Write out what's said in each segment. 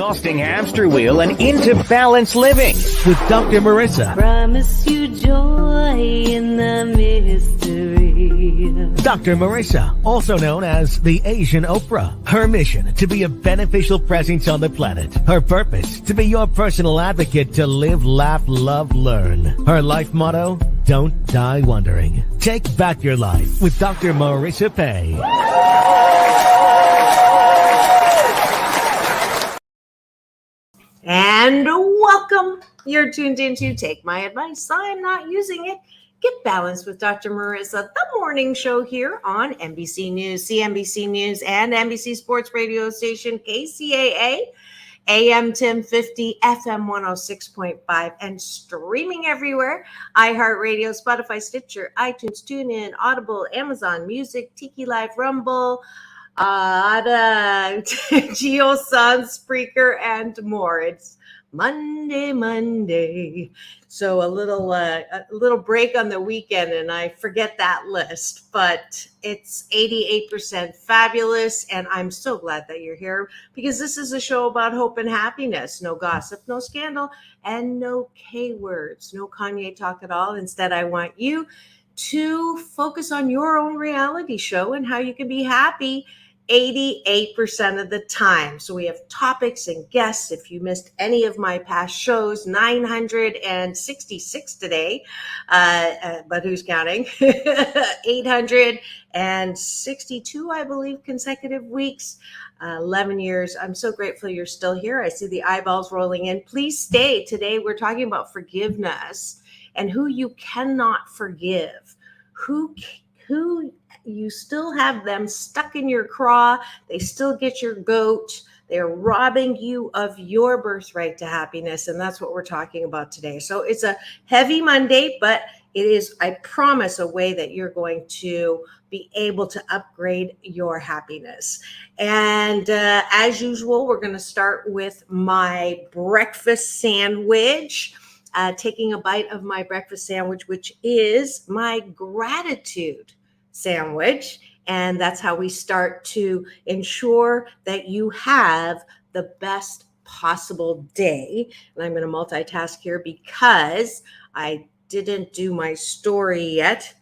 Exhausting hamster wheel and into balanced living with Dr. Marissa. Promise you joy in the mystery. Dr. Marissa, also known as the Asian Oprah. Her mission, to be a beneficial presence on the planet. Her purpose, to be your personal advocate to live, laugh, love, learn. Her life motto, don't die wondering. Take back your life with Dr. Marissa Pay. And welcome. You're tuned into Take My Advice. I'm not using it. Get Balanced with Dr. Marissa, the morning show here on NBC News, CNBC News, and NBC Sports Radio Station, KCAA, AM 1050, FM 106.5, and streaming everywhere. iHeartRadio, Spotify, Stitcher, iTunes, TuneIn, Audible, Amazon Music, Tiki Live, Rumble, GeoSun, Spreaker, and more. It's Monday. So a little break on the weekend, and I forget that list, but it's 88% fabulous. And I'm so glad that you're here, because this is a show about hope and happiness. No gossip, no scandal, and no K words, no Kanye talk at all. Instead, I want you to focus on your own reality show and how you can be happy 88% of the time. So we have topics and guests. If you missed any of my past shows, 966 today, but who's counting? 862, I believe, consecutive weeks, 11 years. I'm so grateful you're still here. I see the eyeballs rolling in. Please stay. Today we're talking about forgiveness and who you cannot forgive, who you still have them stuck in your craw. They still get your goat. They're robbing you of your birthright to happiness. And that's what we're talking about today. So it's a heavy Monday, but it is, I promise, a way that you're going to be able to upgrade your happiness. And as usual, we're going to start with my breakfast sandwich. Taking a bite of my breakfast sandwich, which is my gratitude sandwich. And that's how we start to ensure that you have the best possible day. And I'm going to multitask here because I didn't do my story yet,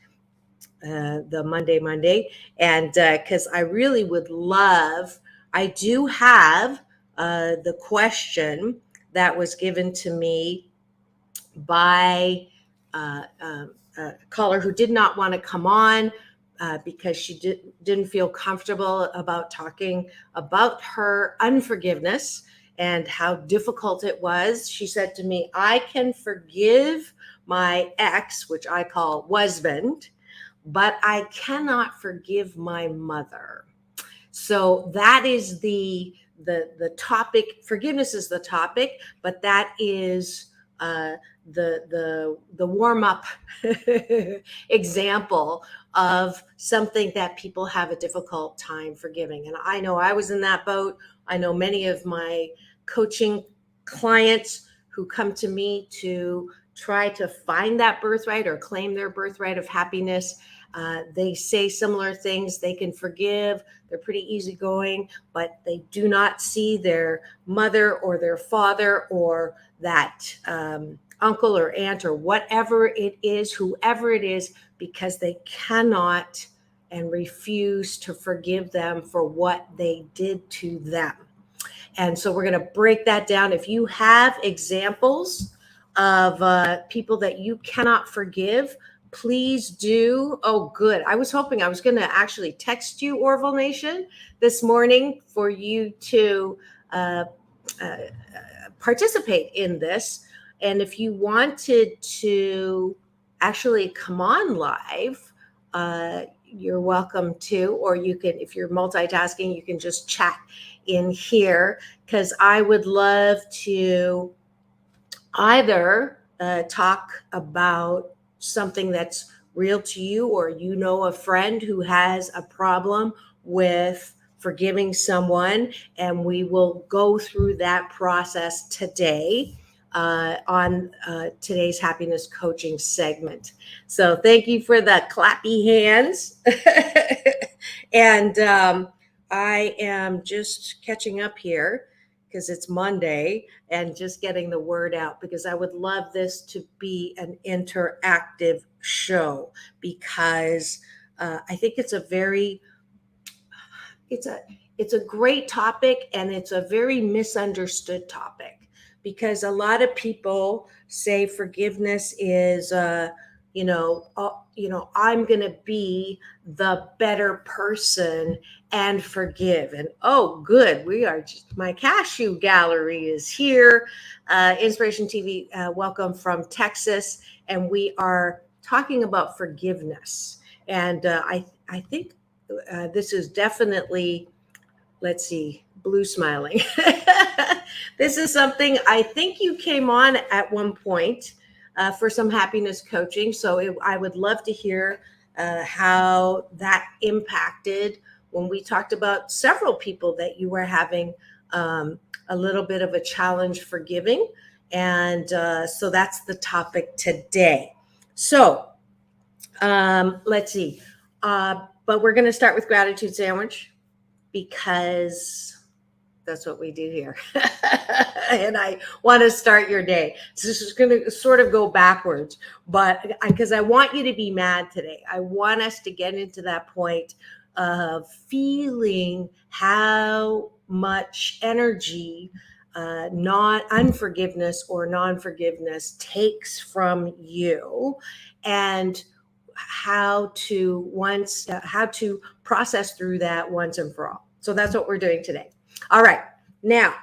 the Monday. And because I really would love, I do have the question that was given to me by a caller who did not want to come on because she didn't feel comfortable about talking about her unforgiveness and how difficult it was. She said to me, I can forgive my ex, which I call WasBand, but I cannot forgive my mother. So that is the topic. Forgiveness is the topic, but that is the warm-up example of something that people have a difficult time forgiving. And I know I was in that boat. I know many of my coaching clients who come to me to try to find that birthright or claim their birthright of happiness. They say similar things. They can forgive. They're pretty easygoing, but they do not see their mother or their father or that uncle or aunt or whatever it is, whoever it is, because they cannot and refuse to forgive them for what they did to them. And so we're going to break that down. If you have examples of people that you cannot forgive, please do. Oh, good. I was hoping I was going to actually text you, Orville Nation, this morning for you to participate in this. And if you wanted to actually come on live, you're welcome to, or you can, if you're multitasking, you can just chat in here, because I would love to either talk about something that's real to you, or you know a friend who has a problem with forgiving someone, and we will go through that process today on today's happiness coaching segment. So thank you for the clappy hands. And I am just catching up here because it's Monday, and just getting the word out, because I would love this to be an interactive show, because I think it's a very it's a it's a great topic, and it's a very misunderstood topic, because a lot of people say forgiveness is I'm going to be the better person and forgive. And oh, good, my cashew gallery is here. Inspiration TV, welcome from Texas, and we are talking about forgiveness. And I think this is definitely, let's see, blue smiling. This is something I think you came on at one point for some happiness coaching. So I would love to hear how that impacted when we talked about several people that you were having a little bit of a challenge forgiving. And so that's the topic today. So let's see. But we're going to start with gratitude sandwich, because that's what we do here. And I want to start your day. So this is going to sort of go backwards, but because I want you to be mad today. I want us to get into that point of feeling how much energy not unforgiveness or non-forgiveness takes from you, and how to process through that once and for all. So that's what we're doing today. All right. Now,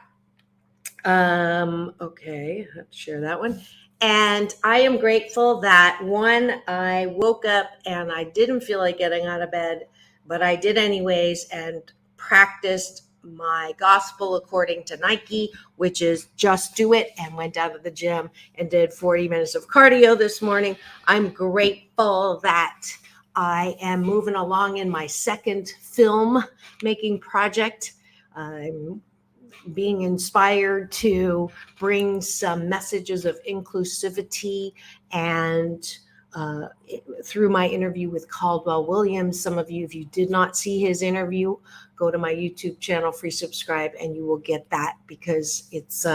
okay, I have to share that one. And I am grateful that I woke up and I didn't feel like getting out of bed, but I did anyways, and practiced my gospel according to Nike, which is just do it, and went down to the gym and did 40 minutes of cardio this morning. I'm grateful that I am moving along in my second film making project. I'm being inspired to bring some messages of inclusivity, and through my interview with Caldwell Williams. Some of you, if you did not see his interview, go to my YouTube channel, free subscribe, and you will get that, because it's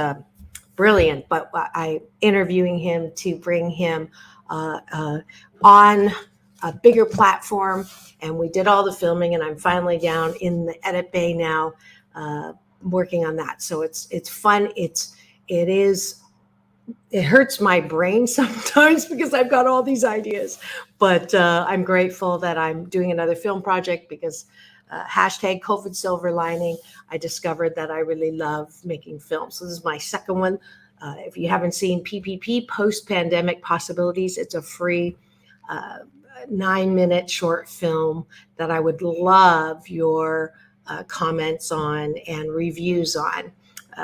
brilliant. But I'm interviewing him to bring him on a bigger platform, and we did all the filming, and I'm finally down in the edit bay now, working on that. So it's fun. It hurts my brain sometimes because I've got all these ideas, but I'm grateful that I'm doing another film project, because hashtag COVID silver lining, I discovered that I really love making films. So this is my second one. If you haven't seen PPP, Post-Pandemic Possibilities, it's a free 9-minute short film that I would love your comments on and reviews on.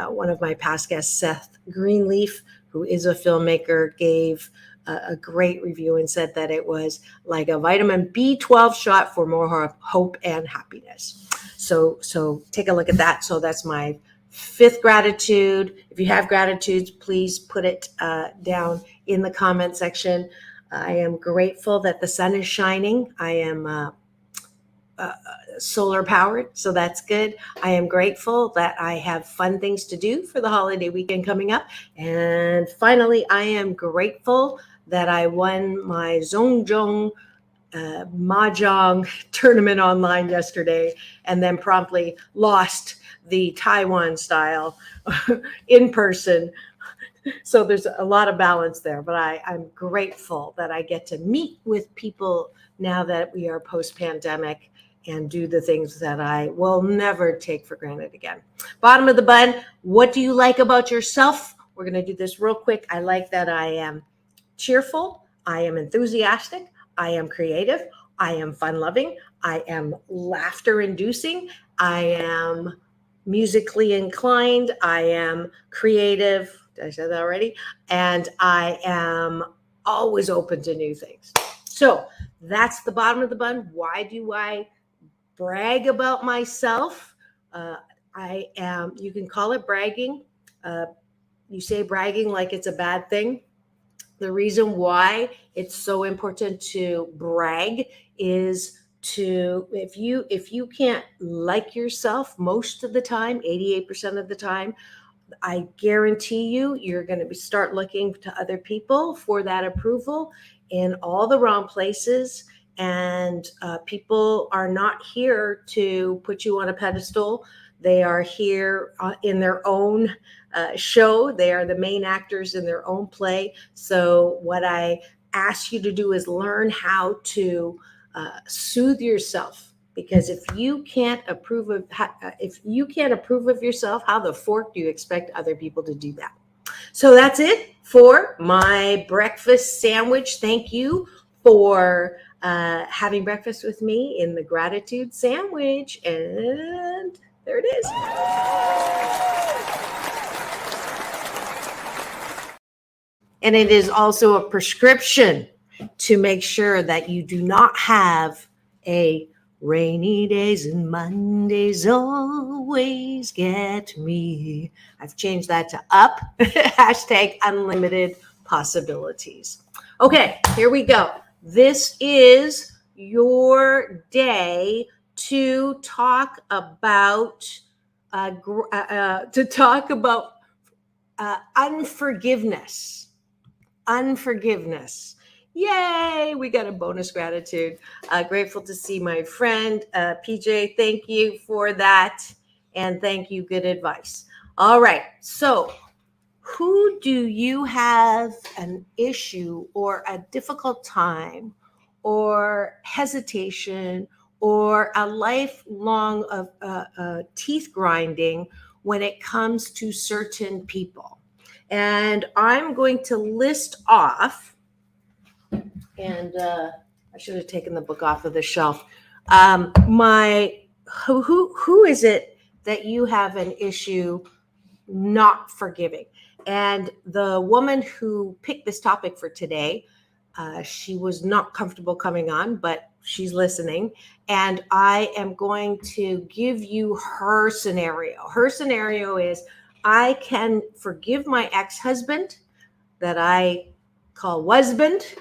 One of my past guests, Seth Greenleaf, who is a filmmaker, gave a great review and said that it was like a vitamin B12 shot for more hope and happiness. So take a look at that. So that's my fifth gratitude. If you have gratitudes, please put it down in the comment section. I am grateful that the sun is shining. I am solar powered, so that's good. I am grateful that I have fun things to do for the holiday weekend coming up. And finally, I am grateful that I won my Zhongzhong Mahjong tournament online yesterday, and then promptly lost the Taiwan style in person. So there's a lot of balance there, but I'm grateful that I get to meet with people now that we are post-pandemic, and do the things that I will never take for granted again. Bottom of the bun, what do you like about yourself? We're going to do this real quick. I like that I am cheerful. I am enthusiastic. I am creative. I am fun-loving. I am laughter-inducing. I am musically inclined. I am creative. Did I say that already? And I am always open to new things. So that's the bottom of the bun. Why do I brag about myself? You can call it bragging. You say bragging like it's a bad thing. The reason why it's so important to brag is if you can't like yourself most of the time, 88% of the time, I guarantee you're going to start looking to other people for that approval in all the wrong places. And people are not here to put you on a pedestal. They are here in their own show. They are the main actors in their own play. So what I ask you to do is learn how to soothe yourself. Because if you can't approve of yourself, how the fork do you expect other people to do that? So that's it for my breakfast sandwich. Thank you for having breakfast with me in the gratitude sandwich. And there it is. And it is also a prescription to make sure that you do not have a rainy days and Mondays always get me. I've changed that to up. Hashtag unlimited possibilities. Okay, here we go. This is your day to talk about unforgiveness. Unforgiveness. Yay, we got a bonus gratitude. Grateful to see my friend PJ. Thank you for that. And thank you. Good advice. All right. So, who do you have an issue or a difficult time or hesitation or a lifelong of teeth grinding when it comes to certain people? And I'm going to list off. And I should have taken the book off of the shelf. Who is it that you have an issue not forgiving? And the woman who picked this topic for today, she was not comfortable coming on, but she's listening. And I am going to give you her scenario. Her scenario is, I can forgive my ex-husband that I call WasBand.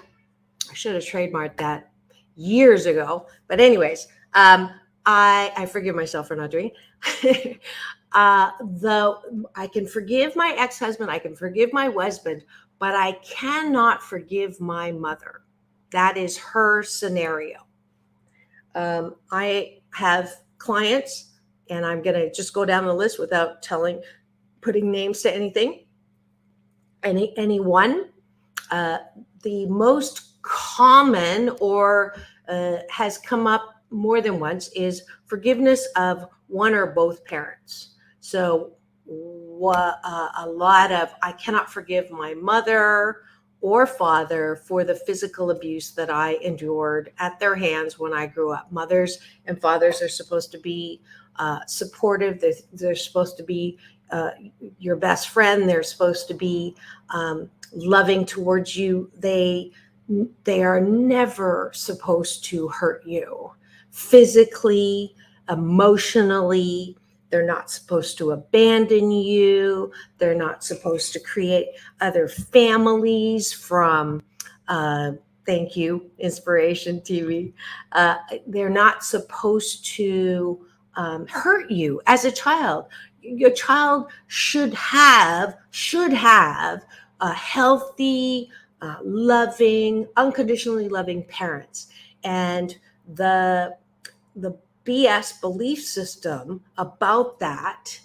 I should have trademarked that years ago. But anyways, I forgive myself for not doing it. I can forgive my ex-husband, I can forgive my husband, but I cannot forgive my mother. That is her scenario. I have clients, and I'm going to just go down the list without putting names to anything. Anyone. The most common or has come up more than once is forgiveness of one or both parents. So a lot of, I cannot forgive my mother or father for the physical abuse that I endured at their hands when I grew up. Mothers and fathers are supposed to be supportive. They're supposed to be your best friend. They're supposed to be loving towards you. They are never supposed to hurt you physically, emotionally. They're not supposed to abandon you. They're not supposed to create other families from, thank you, Inspiration TV. They're not supposed to hurt you as a child. Your child should have a healthy, loving, unconditionally loving parents. And the BS belief system about that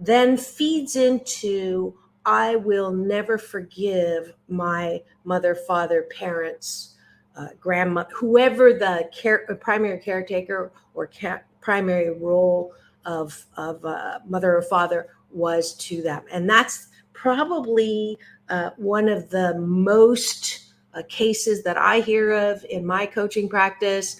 then feeds into, I will never forgive my mother, father, parents, grandma, whoever the primary caretaker or primary role of mother or father was to them. And that's probably one of the most cases that I hear of in my coaching practice.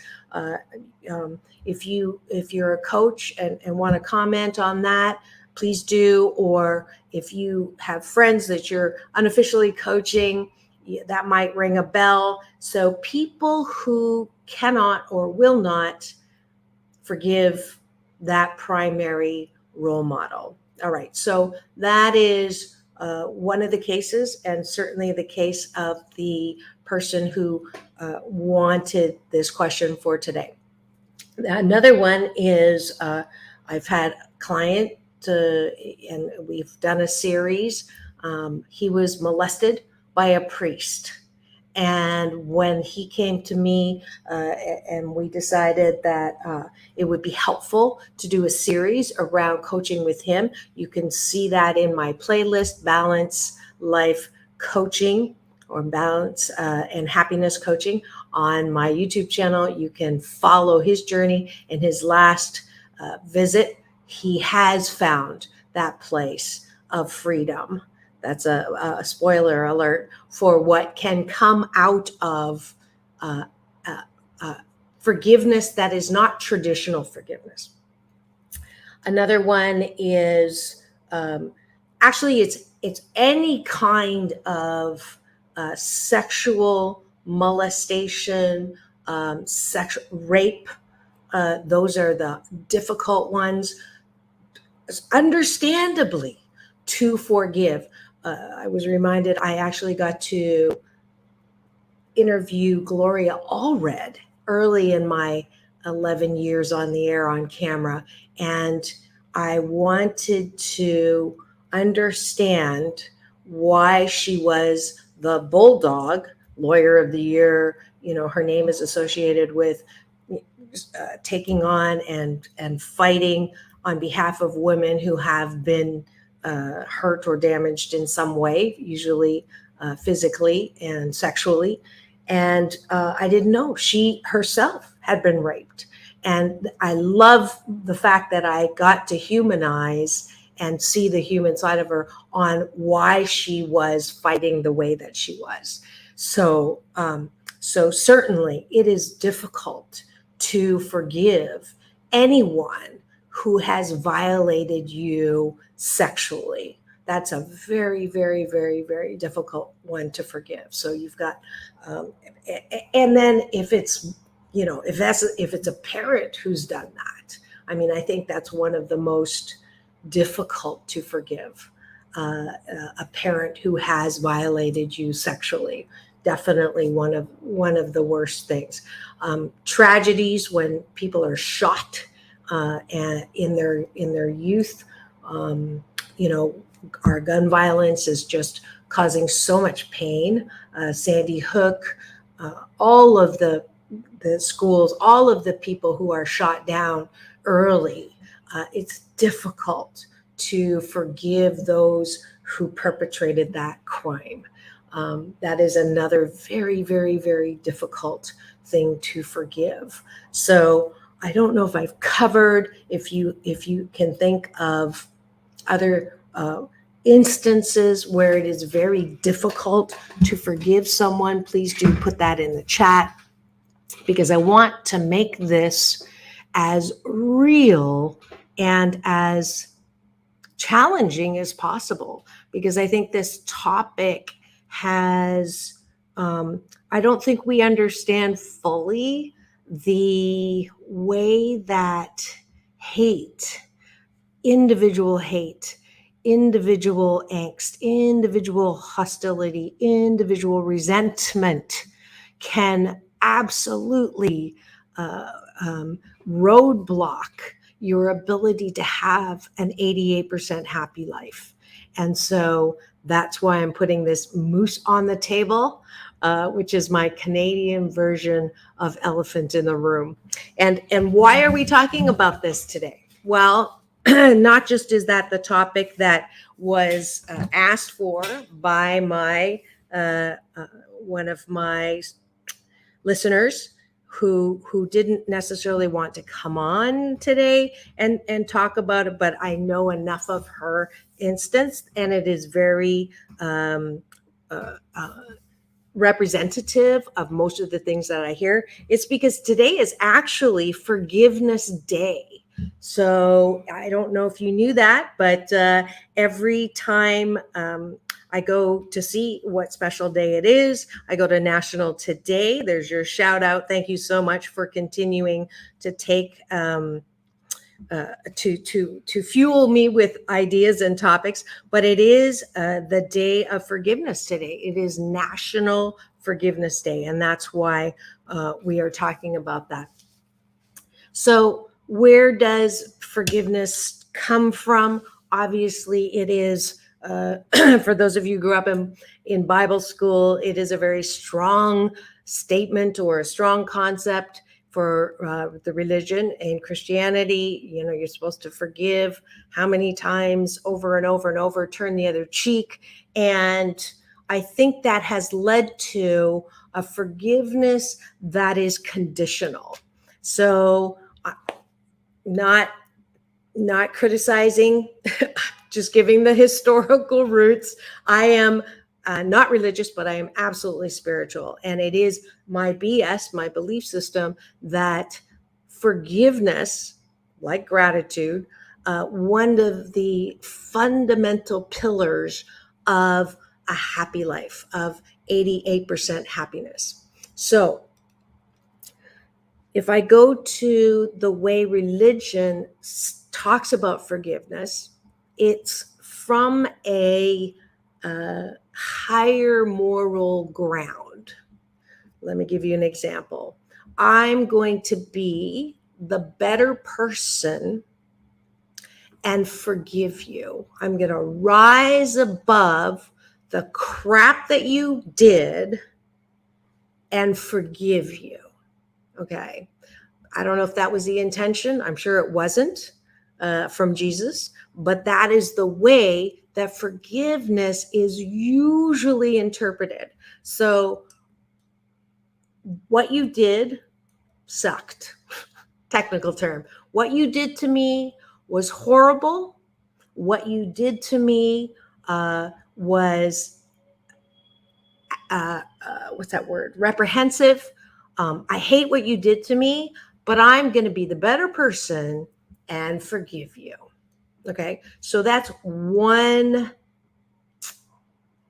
If you're a coach and want to comment on that, please do. Or if you have friends that you're unofficially coaching, that might ring a bell. So people who cannot or will not forgive that primary role model. All right, so that is one of the cases, and certainly the case of the person who wanted this question for today. Another one is I've had clients and we've done a series. He was molested by a priest. And when he came to me, and we decided that it would be helpful to do a series around coaching with him, you can see that in my playlist, Balance Life Coaching, or Balance and Happiness Coaching, on my YouTube channel. You can follow his journey. In his last visit, he has found that place of freedom. That's a spoiler alert for what can come out of forgiveness that is not traditional forgiveness. Another one is actually it's any kind of sexual molestation, sexual rape. Those are the difficult ones, understandably, to forgive. I was reminded I actually got to interview Gloria Allred early in my 11 years on the air on camera. And I wanted to understand why she was the Bulldog Lawyer of the Year. You know, her name is associated with taking on and fighting on behalf of women who have been hurt or damaged in some way, usually physically and sexually. And I didn't know she herself had been raped. And I love the fact that I got to humanize and see the human side of her on why she was fighting the way that she was. So certainly it is difficult to forgive anyone who has violated you sexually. That's a very, very, very, very difficult one to forgive. So you've got, and then if it's, if it's a parent who's done that, I mean, I think that's one of the most difficult to forgive. A parent who has violated you sexually, definitely one of the worst things. Tragedies when people are shot and in their youth. Our gun violence is just causing so much pain. Sandy Hook, all of the schools, all of the people who are shot down early. It's difficult to forgive those who perpetrated that crime. That is another very, very, very difficult thing to forgive. So I don't know if I've covered, if you can think of other instances where it is very difficult to forgive someone, please do put that in the chat, because I want to make this as real and as challenging as possible, because I think this topic has, I don't think we understand fully the way that individual hate, individual angst, individual hostility, individual resentment can absolutely roadblock your ability to have an 88% happy life. And so that's why I'm putting this moose on the table, which is my Canadian version of elephant in the room. And why are we talking about this today? Well, not just is that the topic that was asked for by my one of my listeners who didn't necessarily want to come on today and talk about it, but I know enough of her instance, and it is very representative of most of the things that I hear. It's because today is actually Forgiveness Day. So I don't know if you knew that, but every time I go to see what special day it is, I go to National Today. There's your shout out. Thank you so much for continuing to take to fuel me with ideas and topics. But it is the day of forgiveness today. It is National Forgiveness Day, and that's why we are talking about that. So where does forgiveness come from? obviously it is, for those of you who grew up in Bible school, it is a very strong statement or a strong concept for the religion. In Christianity, you're supposed to forgive how many times, over and over and over, turn the other cheek. And I think that has led to a forgiveness that is conditional. So not criticizing, just giving the historical roots. I am not religious, but I am absolutely spiritual. And it is my BS, my belief system, that forgiveness, like gratitude, one of the fundamental pillars of a happy life, of 88% happiness. So if I go to the way religion talks about forgiveness, it's from a higher moral ground. Let me give you an example. I'm going to be the better person and forgive you. I'm going to rise above the crap that you did and forgive you. Okay. I don't know if that was the intention. I'm sure it wasn't from Jesus, but that is the way that forgiveness is usually interpreted. So what you did sucked. Technical term. What you did to me was horrible. What you did to me was what's that word? Reprehensive. I hate what you did to me, but I'm going to be the better person and forgive you. Okay. So that's one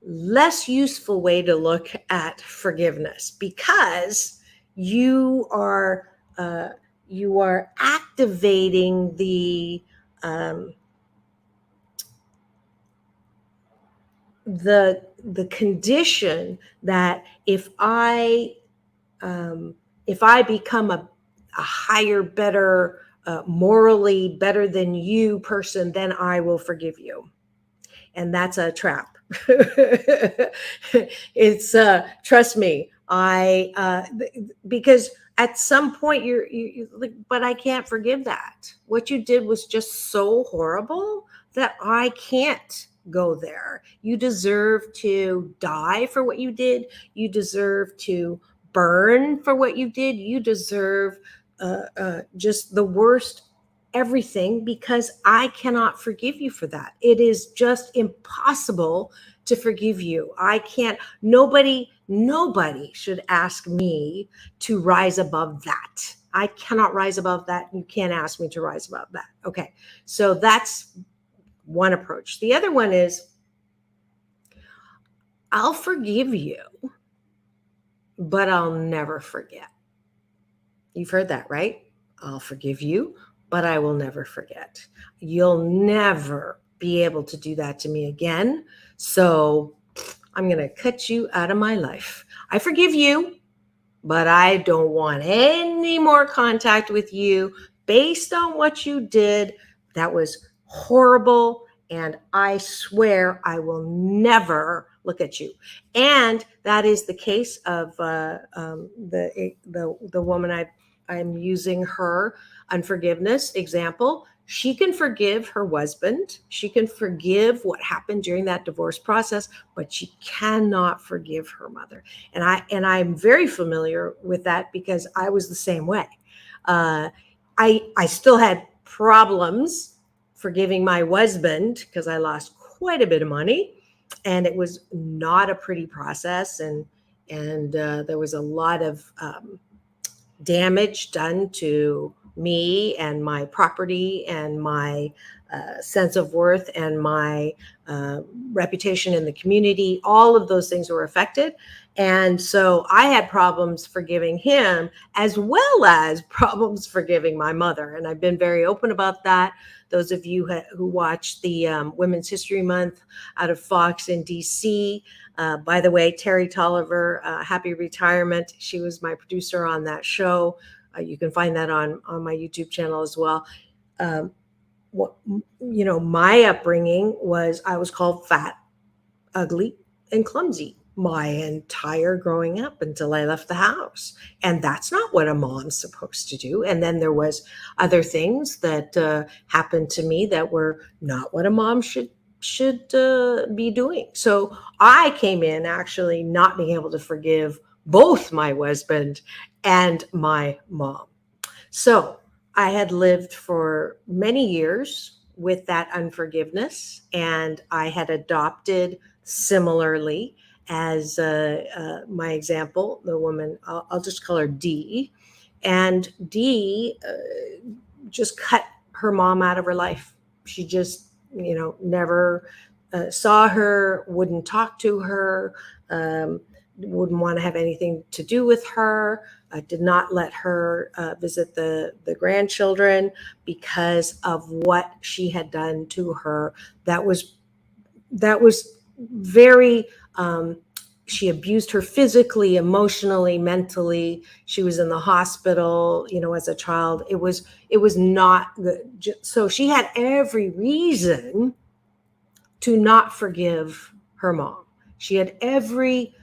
less useful way to look at forgiveness, because you are activating the condition that if I become a higher, better, morally better than you person, then I will forgive you. And that's a trap. It's trust me, because at some point you're like, but I can't forgive that. What you did was just so horrible that I can't go there. You deserve to die for what you did. You deserve to burn for what you did. You deserve just the worst everything, because I cannot forgive you for that. It is just impossible to forgive you. I can't, nobody should ask me to rise above that. I cannot rise above that. You can't ask me to rise above that. Okay. So that's one approach. The other one is, I'll forgive you, but I'll never forget. You've heard that, right? I'll forgive you, but I will never forget. You'll never be able to do that to me again. So I'm going to cut you out of my life. I forgive you, but I don't want any more contact with you based on what you did. That was horrible. And I swear I will never look at you. And that is the case of the woman I'm using her unforgiveness example. She can forgive her husband. She can forgive what happened during that divorce process, but she cannot forgive her mother. And I'm very familiar with that, because I was the same way. I still had problems forgiving my husband, because I lost quite a bit of money, and it was not a pretty process. And there was a lot of damage done to me and my property and my sense of worth and my reputation in the community. All of those things were affected. And so I had problems forgiving him, as well as problems forgiving my mother. And I've been very open about that. Those of you who watch the Women's History Month out of Fox in DC, by the way, Terry Tolliver, happy retirement. She was my producer on that show. You can find that on my YouTube channel as well. what, my upbringing was I was called fat, ugly, and clumsy my entire growing up until I left the house. And that's not what a mom's supposed to do. And then there was other things that happened to me that were not what a mom should be doing. So I came in actually not being able to forgive both my husband and my mom. So I had lived for many years with that unforgiveness, and I had adopted similarly as my example, the woman, I'll just call her D. And D just cut her mom out of her life. She just, never saw her, wouldn't talk to her, wouldn't want to have anything to do with her, did not let her visit the grandchildren because of what she had done to her. That was very she abused her physically, emotionally, mentally. She was in the hospital, as a child. It was not good. So she had every reason to not forgive her mom. She had every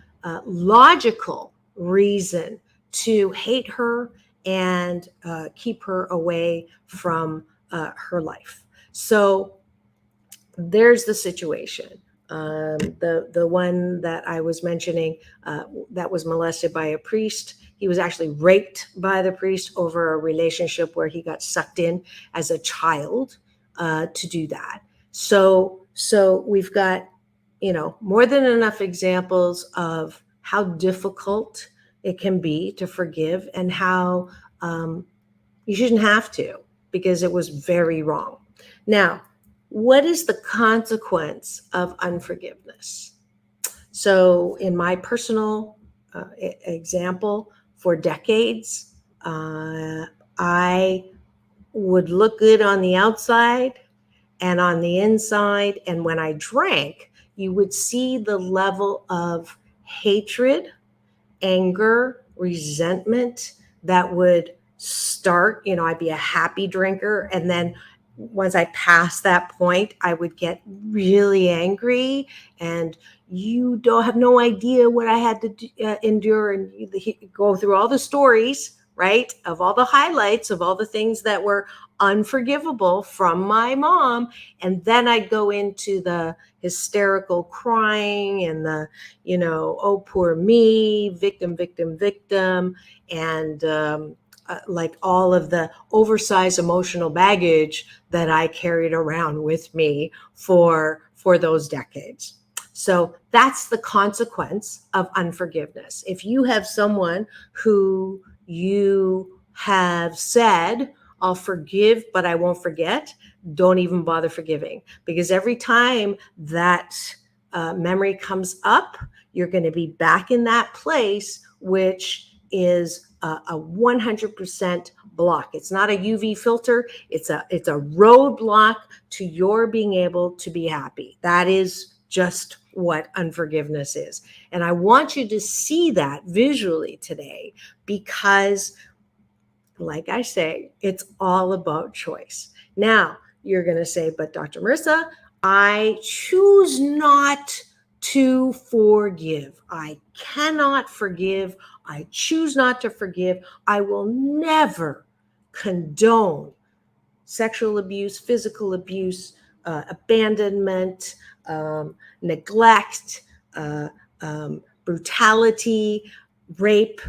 logical reason to hate her and keep her away from her life. So there's the situation. The one that I was mentioning that was molested by a priest. He was actually raped by the priest over a relationship where he got sucked in as a child to do that. So we've got, more than enough examples of how difficult it can be to forgive and how you shouldn't have to, because it was very wrong. Now, what is the consequence of unforgiveness? So in my personal example, for decades, I would look good on the outside and on the inside. And when I drank, you would see the level of hatred, anger, resentment that would start. I'd be a happy drinker. And then once I passed that point, I would get really angry, and you don't have no idea what I had to endure, and go through all the stories, right, of all the highlights of all the things that were unforgivable from my mom. And then I'd go into the hysterical crying and the, oh, poor me, victim, victim, victim. And like all of the oversized emotional baggage that I carried around with me for those decades. So that's the consequence of unforgiveness. If you have someone who you have said, I'll forgive, but I won't forget, don't even bother forgiving, because every time that memory comes up, you're going to be back in that place, which is a 100% block. It's not a UV filter. It's a roadblock to your being able to be happy. That is just what unforgiveness is. And I want you to see that visually today, because like I say, it's all about choice. Now, you're going to say, but Dr. Marissa, I choose not to forgive. I cannot forgive. I choose not to forgive. I will never condone sexual abuse, physical abuse, abandonment, neglect, brutality, rape.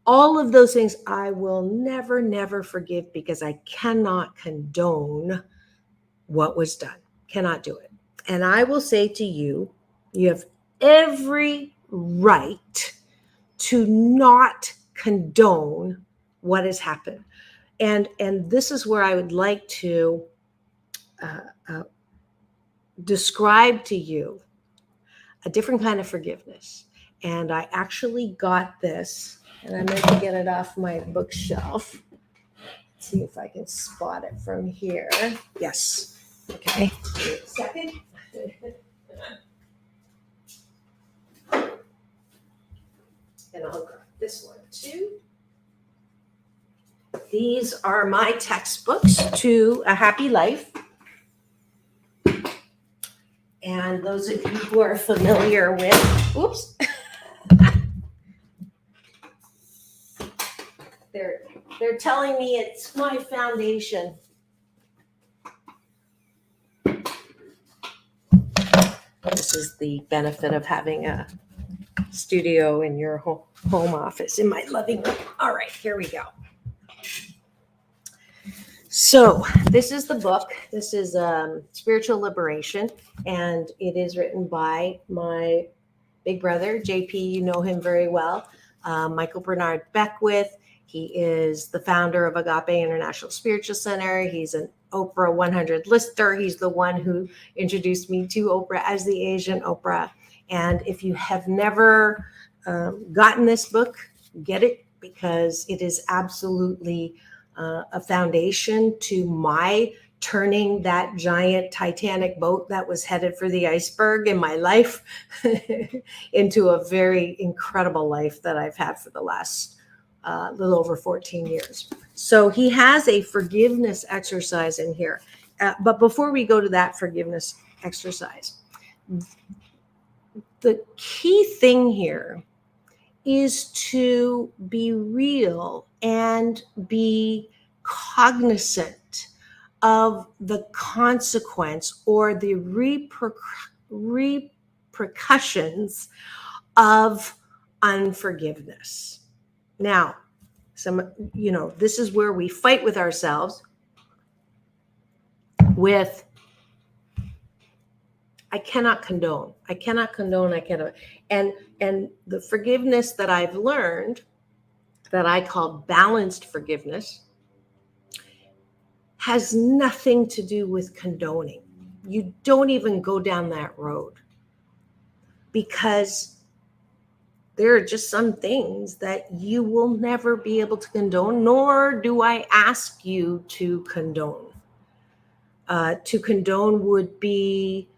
All of those things I will never, never forgive, because I cannot condone what was done. Cannot do it. And I will say to you, you have every right to not condone what has happened. And this is where I would like to describe to you a different kind of forgiveness. And I actually got this, and I meant to get it off my bookshelf. Let's see if I can spot it from here. Yes. Okay. Wait a second. And I'll grab this one too. These are my textbooks to a happy life. And those of you who are familiar with, oops, they're telling me it's my foundation. This is the benefit of having a studio in your home office, in my living room. All right, here we go. So this is the book. This is Spiritual Liberation, and it is written by my big brother, JP. You know him very well, Michael Bernard Beckwith. He is the founder of Agape International Spiritual Center. He's an Oprah 100 lister. He's the one who introduced me to Oprah as the Asian Oprah. And if you have never gotten this book, get it, because it is absolutely a foundation to my turning that giant Titanic boat that was headed for the iceberg in my life into a very incredible life that I've had for the last little over 14 years. So he has a forgiveness exercise in here. But before we go to that forgiveness exercise, the key thing here is to be real and be cognizant of the consequence or the repercussions of unforgiveness. Now, this is where we fight with ourselves with, I cannot condone. And the forgiveness that I've learned, that I call balanced forgiveness, has nothing to do with condoning. You don't even go down that road, because there are just some things that you will never be able to condone, nor do I ask you to condone. To condone would be,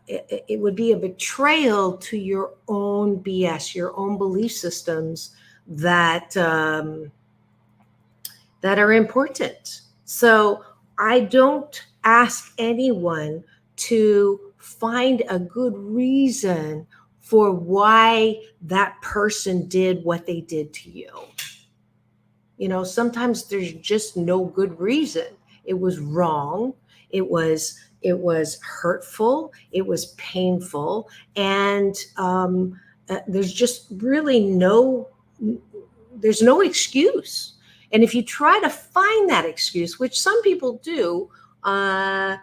it would be a betrayal to your own BS, your own belief systems that are important. So I don't ask anyone to find a good reason for why that person did what they did to you. Sometimes there's just no good reason. It was wrong. It was hurtful. It was painful. And there's just really there's no excuse. And if you try to find that excuse, which some people do, I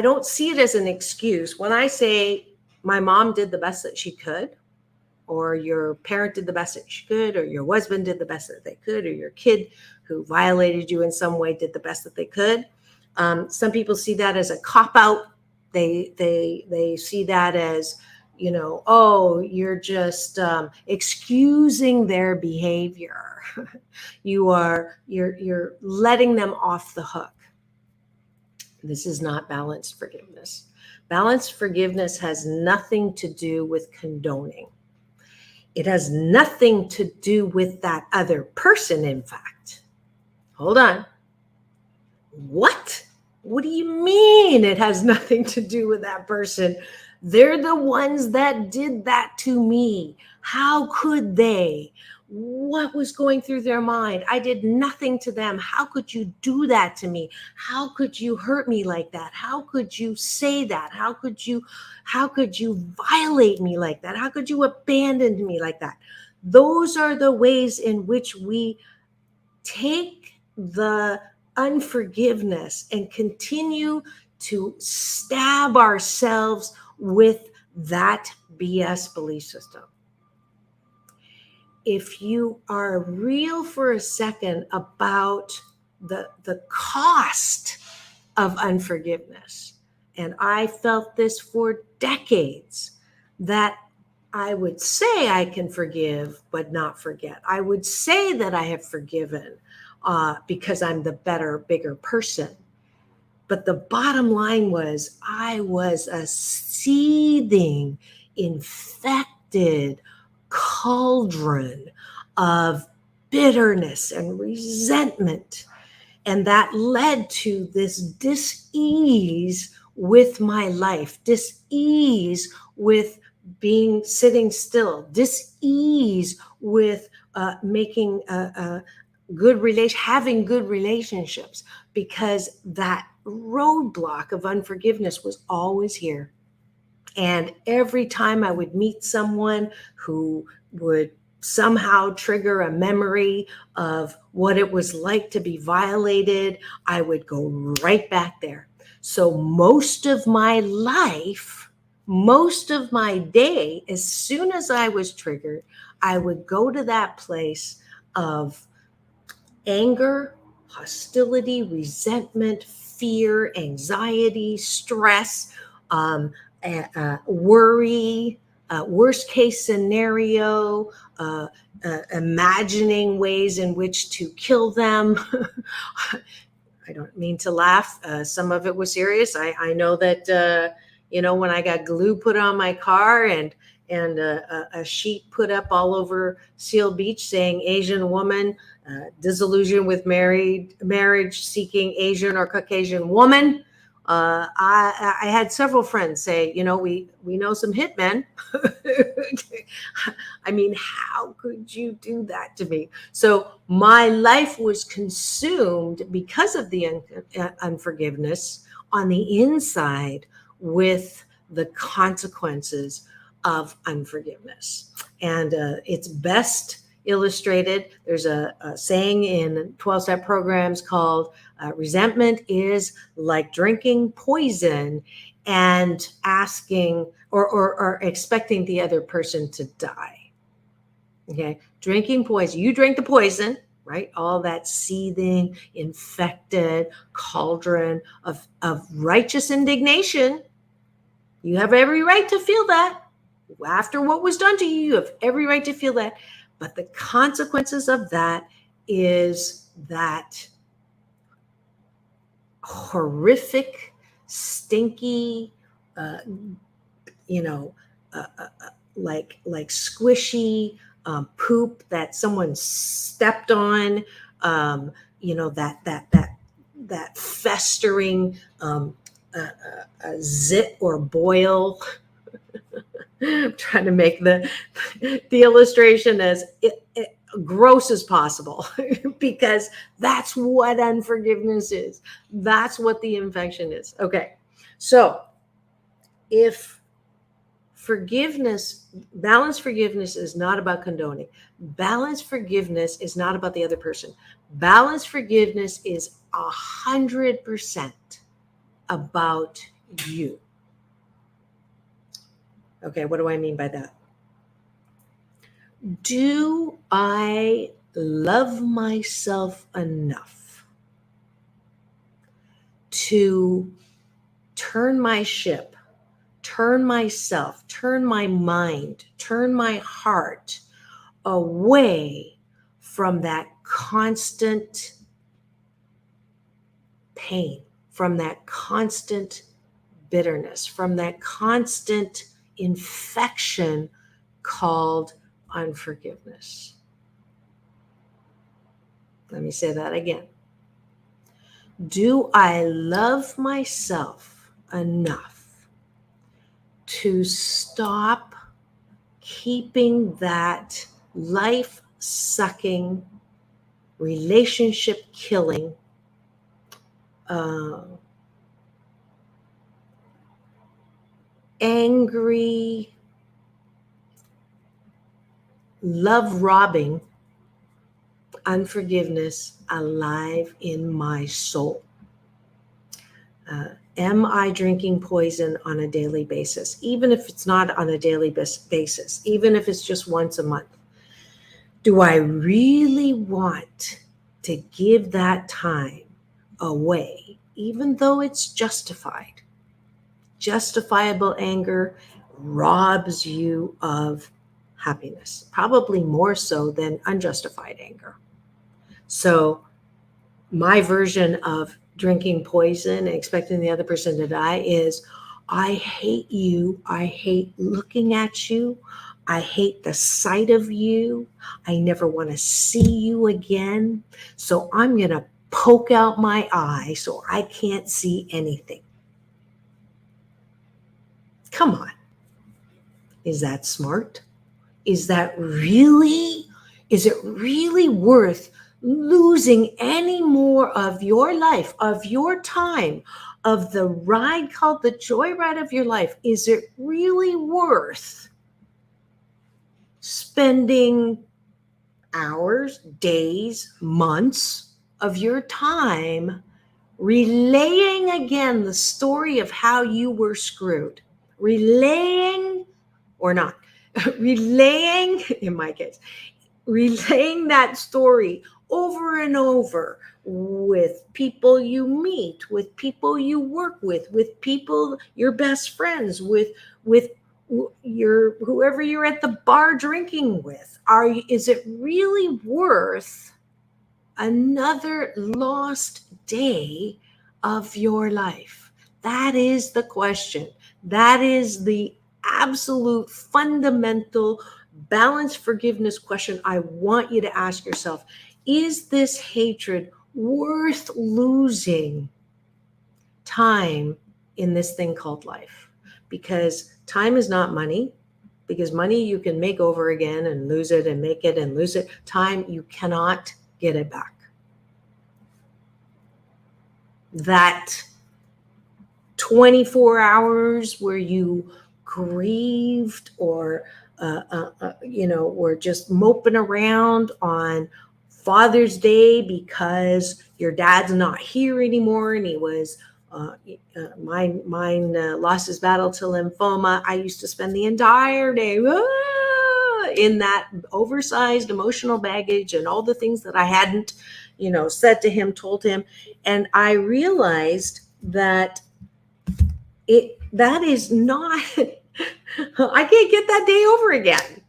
don't see it as an excuse. When I say my mom did the best that she could, or your parent did the best that she could, or your husband did the best that they could, or your kid who violated you in some way did the best that they could. Some people see that as a cop-out. They see that as, you're just excusing their behavior. You're letting them off the hook. This is not balanced forgiveness. Balanced forgiveness has nothing to do with condoning. It has nothing to do with that other person, in fact. Hold on. What? What do you mean it has nothing to do with that person? They're the ones that did that to me. How could they? What was going through their mind? I did nothing to them. How could you do that to me? How could you hurt me like that? How could you say that? How could you violate me like that? How could you abandon me like that? Those are the ways in which we take the unforgiveness and continue to stab ourselves with that BS belief system. If you are real for a second about the cost of unforgiveness, and I felt this for decades, that I would say I can forgive but not forget. I would say that I have forgiven because I'm the better, bigger person. But the bottom line was I was a seething, infected cauldron of bitterness and resentment And that led to this dis-ease with my life, dis-ease with being sitting still, dis-ease with making a good relation, having good relationships, because that roadblock of unforgiveness was always here. And every time I would meet someone who would somehow trigger a memory of what it was like to be violated, I would go right back there. So most of my life, most of my day, as soon as I was triggered, I would go to that place of anger, hostility, resentment, fear, anxiety, stress, worry, worst case scenario, imagining ways in which to kill them. I don't mean to laugh. Some of it was serious. I know that, when I got glue put on my car and a sheet put up all over Seal Beach saying Asian woman, disillusioned with marriage seeking Asian or Caucasian woman. I had several friends say, we know some hitmen. I mean, how could you do that to me? So my life was consumed because of the unforgiveness on the inside with the consequences of unforgiveness. And it's best illustrated. There's a saying in 12-step programs called resentment is like drinking poison and asking or expecting the other person to die. Okay, drinking poison. You drink the poison, right? All that seething, infected cauldron of righteous indignation. You have every right to feel that. After what was done to you, you have every right to feel that. But the consequences of that is that horrific, stinky, like squishy poop that someone stepped on. That festering zit or boil. I'm trying to make the illustration as gross as possible because that's what unforgiveness is. That's what the infection is. Okay. So if balanced forgiveness is not about condoning. Balanced forgiveness is not about the other person. Balanced forgiveness is 100% about you. Okay, what do I mean by that? Do I love myself enough to turn my ship, turn myself, turn my mind, turn my heart away from that constant pain, from that constant bitterness, from that constant infection called unforgiveness? Let me say that again. Do I love myself enough to stop keeping that life-sucking, relationship-killing, angry, love-robbing unforgiveness alive in my soul? Am I drinking poison on a daily basis? Even if it's not on a daily basis, even if it's just once a month, do I really want to give that time away, even though it's justified? Justifiable anger robs you of happiness, probably more so than unjustified anger. So my version of drinking poison and expecting the other person to die is, I hate you. I hate looking at you. I hate the sight of you. I never want to see you again. So I'm going to poke out my eye so I can't see anything. Come on. Is that smart? Is it really worth losing any more of your life, of your time, of the ride called the joyride of your life? Is it really worth spending hours, days, months of your time relaying again the story of how you were screwed? Relaying or not, relaying, in my case, relaying that story over and over with people you meet, with people you work with people, your best friends, with your whoever you're at the bar drinking with. Is it really worth another lost day of your life? That is the question. That is the absolute fundamental balanced forgiveness question I want you to ask yourself. Is this hatred worth losing time in this thing called life? Because time is not money. Because money you can make over again and lose it and make it and lose it. Time, you cannot get it back. That 24 hours where you grieved or were just moping around on Father's Day because your dad's not here anymore and he was mine lost his battle to lymphoma. I used to spend the entire day in that oversized emotional baggage and all the things that I hadn't said to him, told him. And I realized that that is not I can't get that day over again.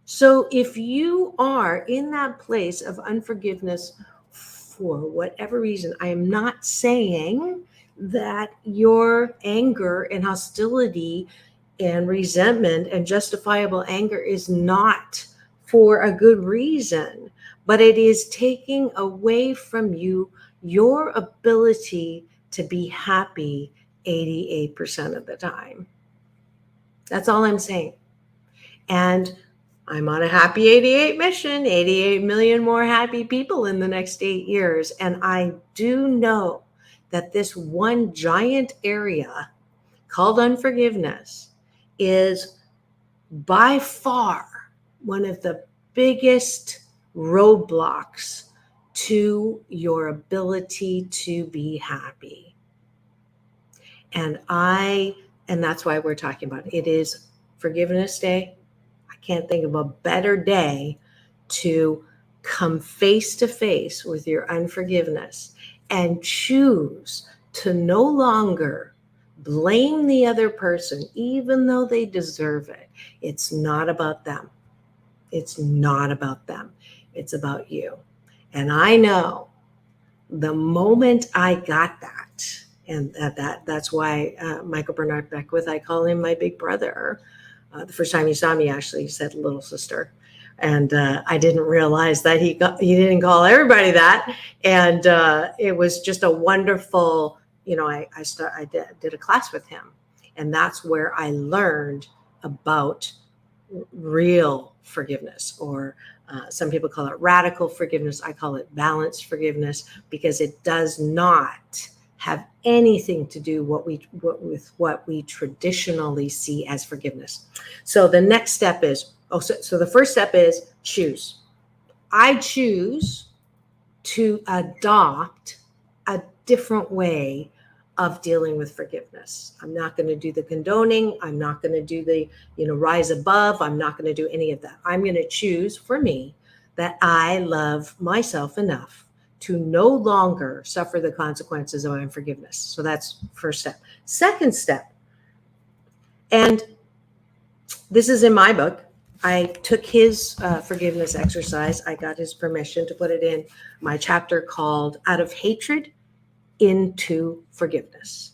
So if you are in that place of unforgiveness for whatever reason, I am not saying that your anger and hostility and resentment and justifiable anger is not for a good reason, but it is taking away from you your ability to be happy 88% of the time. That's all I'm saying. And I'm on a happy 88 mission, 88 million more happy people in the next 8 years. And I do know that this one giant area called unforgiveness is by far one of the biggest roadblocks to your ability to be happy. And that's why we're talking about it. It is Forgiveness Day. I can't think of a better day to come face to face with your unforgiveness and choose to no longer blame the other person, even though they deserve it. It's not about them. It's not about them. It's about you. And I know the moment I got that, and that's why Michael Bernard Beckwith, I call him my big brother. The first time he saw me, actually, he said little sister. And I didn't realize that he didn't call everybody that. And it was just a wonderful, I did a class with him. And that's where I learned about real forgiveness, or some people call it radical forgiveness. I call it balanced forgiveness, because it does not have anything to do with what we traditionally see as forgiveness. So the next step is, so the first step is choose. I choose to adopt a different way of dealing with forgiveness. I'm not going to do the condoning. I'm not going to do the, rise above. I'm not going to do any of that. I'm going to choose for me that I love myself enough to no longer suffer the consequences of unforgiveness. So that's first step. Second step, and this is in my book. I took his forgiveness exercise. I got his permission to put it in my chapter called Out of Hatred into Forgiveness.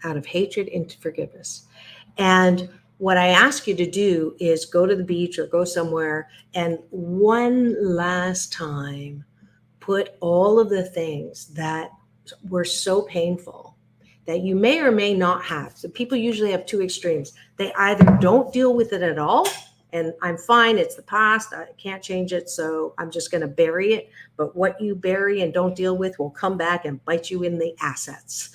Out of hatred into forgiveness. And what I ask you to do is go to the beach or go somewhere and one last time put all of the things that were so painful that you may or may not have. So people usually have two extremes. They either don't deal with it at all, and I'm fine, it's the past, I can't change it, so I'm just going to bury it. But what you bury and don't deal with will come back and bite you in the assets.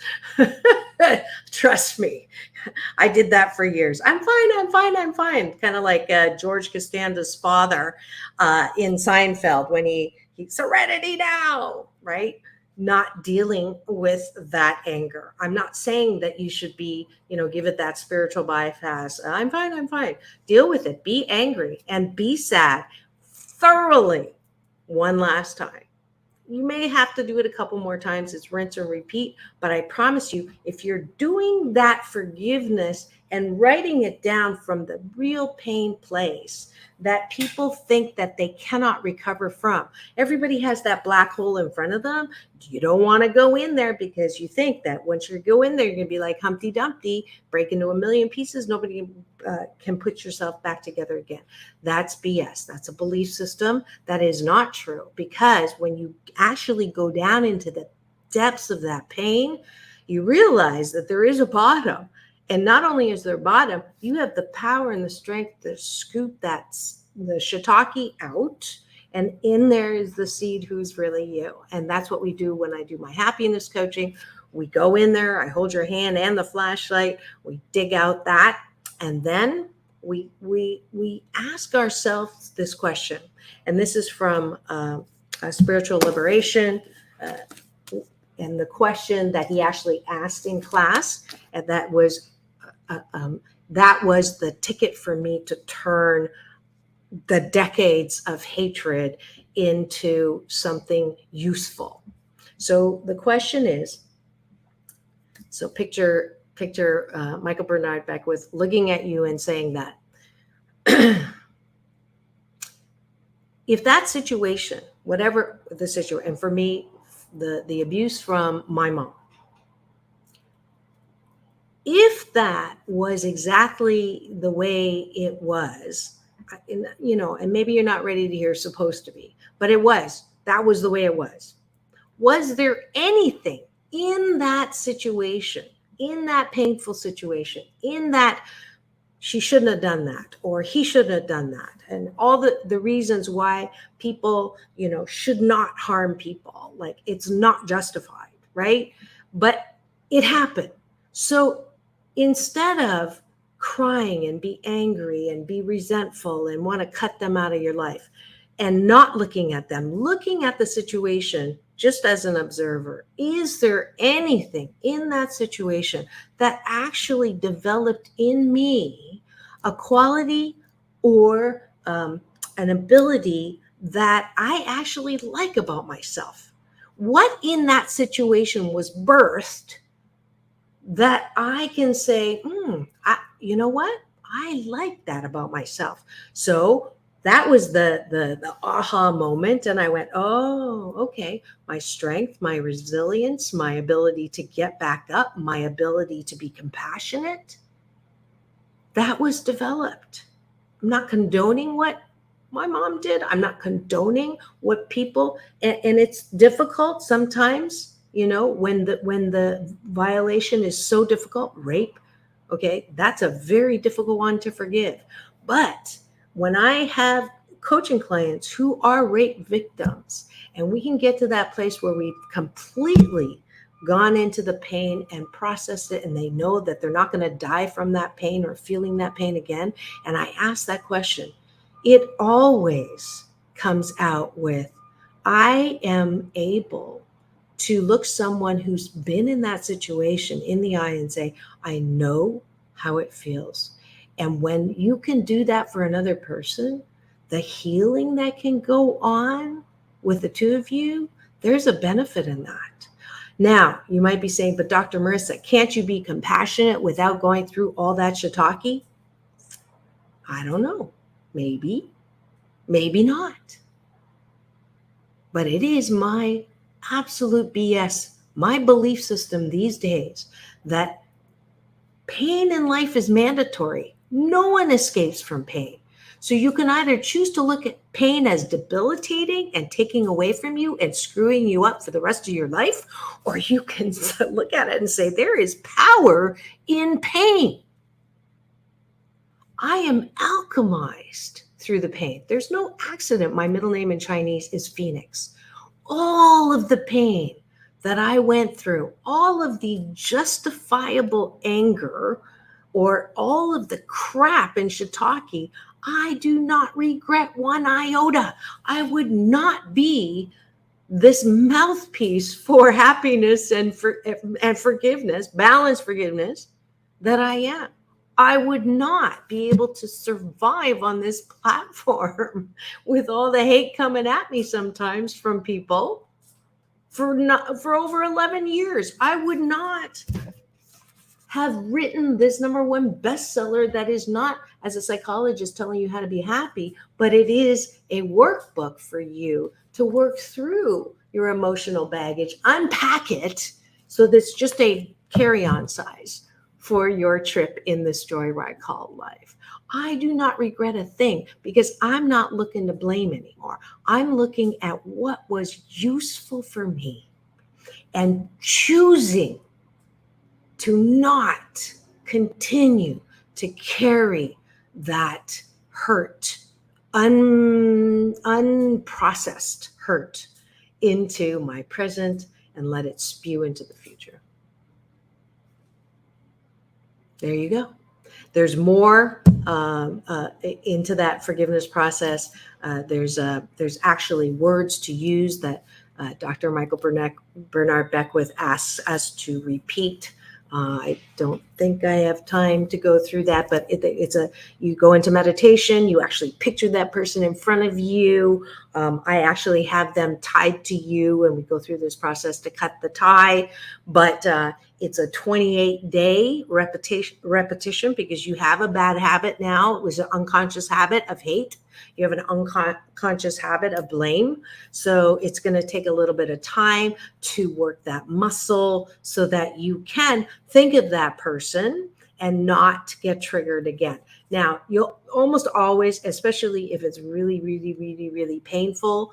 Trust me, I did that for years. I'm fine. Kind of like George Costanza's father in Seinfeld when he serenity now, right? Not dealing with that anger. I'm not saying that you should be, give it that spiritual bypass. I'm fine. Deal with it. Be angry and be sad thoroughly one last time. You may have to do it a couple more times. It's rinse and repeat. But I promise you, if you're doing that forgiveness and writing it down from the real pain place that people think that they cannot recover from. Everybody has that black hole in front of them. You don't want to go in there because you think that once you go in there, you're going to be like Humpty Dumpty, break into a million pieces. Nobody can put yourself back together again. That's BS. That's a belief system that is not true, because when you actually go down into the depths of that pain, you realize that there is a bottom. And not only is there a bottom, you have the power and the strength to scoop the shiitake out. And in there is the seed who's really you. And that's what we do when I do my happiness coaching. We go in there, I hold your hand and the flashlight, we dig out that, and then we ask ourselves this question. And this is from a Spiritual Liberation. And the question that he actually asked in class, and that was the ticket for me to turn the decades of hatred into something useful. So the question is, so picture Michael Bernard Beckwith looking at you and saying that, if that situation, whatever the situation, and for me, the abuse from my mom, if that was exactly the way it was, and maybe you're not ready to hear supposed to be, but that was the way it was. Was there anything in that situation, in that painful situation, in that she shouldn't have done that, or he shouldn't have done that, and all the reasons why people, should not harm people, like it's not justified, right? But it happened. So instead of crying and be angry and be resentful and want to cut them out of your life, and not looking at them, looking at the situation just as an observer, is there anything in that situation that actually developed in me a quality or an ability that I actually like about myself? What in that situation was birthed that I can say, you know what? I like that about myself. So that was the aha moment. And I went, oh, okay. My strength, my resilience, my ability to get back up, my ability to be compassionate, that was developed. I'm not condoning what my mom did. I'm not condoning what people, and it's difficult sometimes, when the violation is so difficult, rape, okay, that's a very difficult one to forgive. But when I have coaching clients who are rape victims, and we can get to that place where we've completely gone into the pain and processed it, and they know that they're not going to die from that pain or feeling that pain again, and I ask that question, it always comes out with, I am able to look someone who's been in that situation in the eye and say, I know how it feels. And when you can do that for another person, the healing that can go on with the two of you, there's a benefit in that. Now, you might be saying, but Dr. Marissa, can't you be compassionate without going through all that shiitake? I don't know. Maybe, maybe not. But it is my absolute BS, my belief system these days, that pain in life is mandatory. No one escapes from pain. So you can either choose to look at pain as debilitating and taking away from you and screwing you up for the rest of your life, or you can look at it and say, there is power in pain. I am alchemized through the pain. There's no accident. My middle name in Chinese is Phoenix. All of the pain that I went through, all of the justifiable anger, or all of the crap in shiitake, I do not regret one iota. I would not be this mouthpiece for happiness and forgiveness, balanced forgiveness, that I am. I would not be able to survive on this platform with all the hate coming at me sometimes from people for over 11 years. I would not have written this #1 bestseller that is not, as a psychologist, telling you how to be happy, but it is a workbook for you to work through your emotional baggage, unpack it, so that's just a carry-on size for your trip in this joyride called life. I do not regret a thing, because I'm not looking to blame anymore. I'm looking at what was useful for me and choosing to not continue to carry that hurt, unprocessed hurt, into my present and let it spew into the future. There you go. There's more into that forgiveness process. There's actually words to use that Dr. Michael Bernard Beckwith asks us to repeat. I don't think I have time to go through that, but you go into meditation, you actually picture that person in front of you. I actually have them tied to you, and we go through this process to cut the tie, but it's a 28-day repetition, because you have a bad habit now. It was an unconscious habit of hate. You have an unconscious habit of blame. So it's going to take a little bit of time to work that muscle so that you can think of that person and not get triggered again. Now, you'll almost always, especially if it's really, really, really, really painful,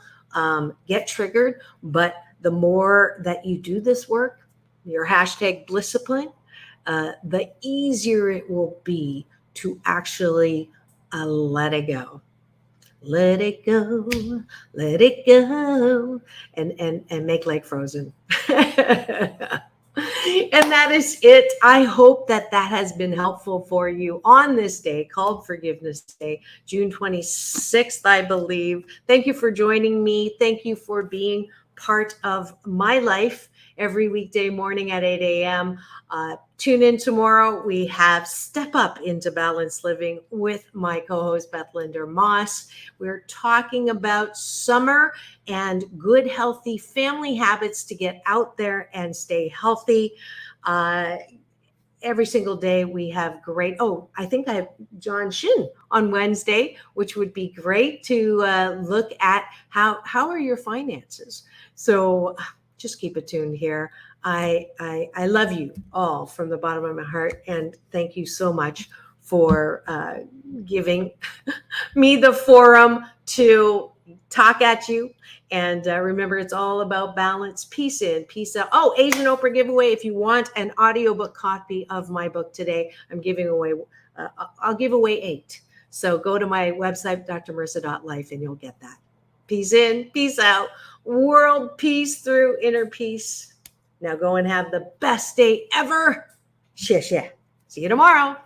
get triggered. But the more that you do this work, your #blissipline, the easier it will be to actually let it go. Let it go, let it go, and make like Frozen. And that is it. I hope that has been helpful for you on this day called Forgiveness Day, June 26th, I believe. Thank you for joining me. Thank you for being part of my life every weekday morning at 8 a.m. Tune in tomorrow. We have Step Up into Balanced Living with my co-host, Beth Linder Moss. We're talking about summer and good, healthy family habits to get out there and stay healthy. Every single day we have great, I think I have John Shin on Wednesday, which would be great to look at how are your finances. So just keep it tuned here. I love you all from the bottom of my heart, and thank you so much for giving me the forum to talk at you. And remember, it's all about balance. Peace in, peace out. Asian Oprah giveaway. If you want an audiobook copy of my book today, I'm giving away, I'll give away 8. So go to my website, drmarissa.life, and you'll get that. Peace in, peace out. World peace through inner peace. Now go and have the best day ever. Xie xie. See you tomorrow.